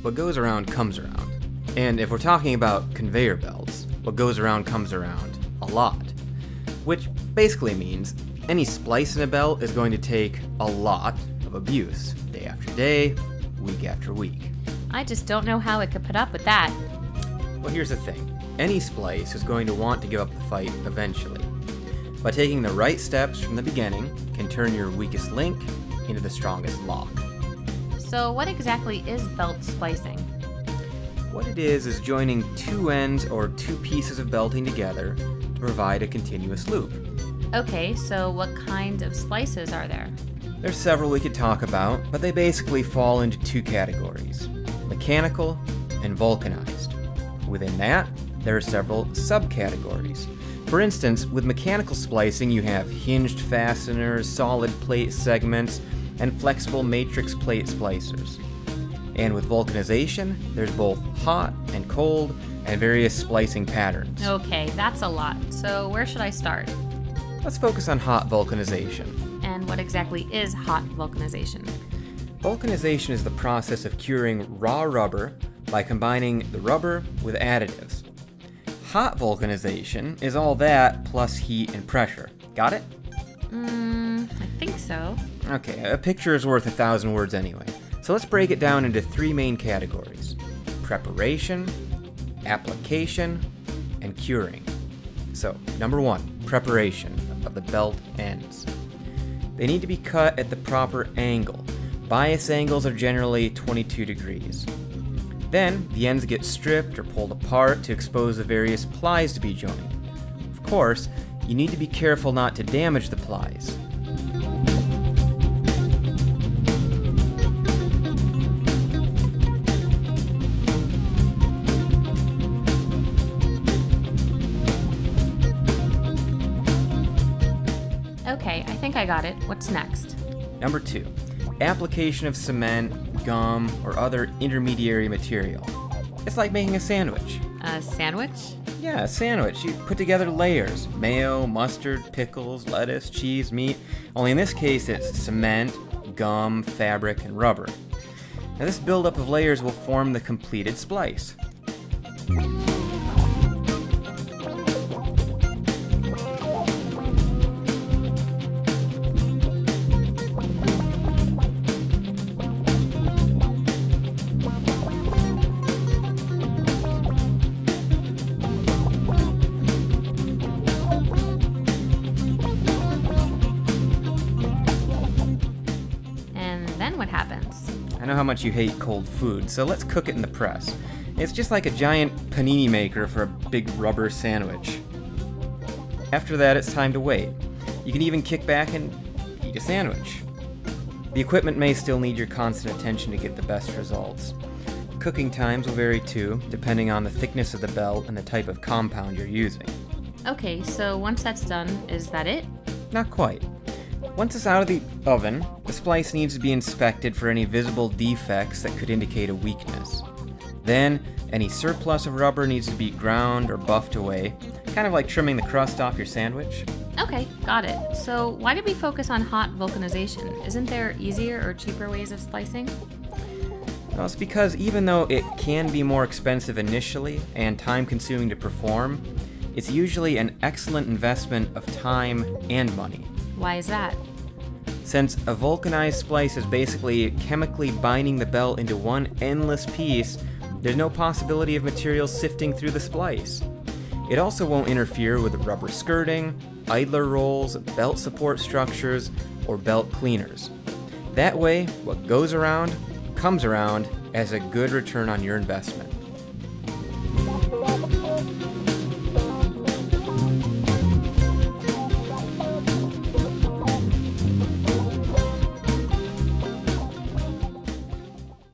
what goes around comes around. And if we're talking about conveyor belts, what goes around comes around a lot. Which basically means any splice in a belt is going to take a lot of abuse, day after day, week after week. I just don't know how it could put up with that. Well, here's the thing. Any splice is going to want to give up the fight eventually. But taking the right steps from the beginning can turn your weakest link into the strongest lock. So what exactly is belt splicing? What it is joining two ends or two pieces of belting together to provide a continuous loop. Okay, so what kind of splices are there? There's several we could talk about, but they basically fall into two categories: mechanical and vulcanized. Within that, there are several subcategories. For instance, with mechanical splicing, you have hinged fasteners, solid plate segments, and flexible matrix plate splicers. And with vulcanization, there's both hot and cold and various splicing patterns. Okay, that's a lot. So where should I start? Let's focus on hot vulcanization. And what exactly is hot vulcanization? Vulcanization is the process of curing raw rubber by combining the rubber with additives. Hot vulcanization is all that plus heat and pressure. Got it? I think so. Okay, a picture is worth 1,000 words anyway. So let's break it down into three main categories: preparation, application, and curing. So, number one, preparation of the belt ends. They need to be cut at the proper angle. Bias angles are generally 22 degrees. Then, the ends get stripped or pulled apart to expose the various plies to be joined. Of course, you need to be careful not to damage the plies. Okay, I think I got it. What's next? Number two, application of cement, gum, or other intermediary material. It's like making a sandwich. A sandwich? Yeah, a sandwich. You put together layers: mayo, mustard, pickles, lettuce, cheese, meat. Only in this case it's cement, gum, fabric, and rubber. Now this buildup of layers will form the completed splice. What happens? I know how much you hate cold food, so let's cook it in the press. It's just like a giant panini maker for a big rubber sandwich. After that, it's time to wait. You can even kick back and eat a sandwich. The equipment may still need your constant attention to get the best results. Cooking times will vary too, depending on the thickness of the belt and the type of compound you're using. Okay, so once that's done, is that it? Not quite. Once it's out of the oven, the splice needs to be inspected for any visible defects that could indicate a weakness. Then, any surplus of rubber needs to be ground or buffed away, kind of like trimming the crust off your sandwich. Okay, got it. So why did we focus on hot vulcanization? Isn't there easier or cheaper ways of splicing? Well, it's because even though it can be more expensive initially and time-consuming to perform, it's usually an excellent investment of time and money. Why is that? Since a vulcanized splice is basically chemically binding the belt into one endless piece, there's no possibility of materials sifting through the splice. It also won't interfere with rubber skirting, idler rolls, belt support structures, or belt cleaners. That way, what goes around comes around as a good return on your investment.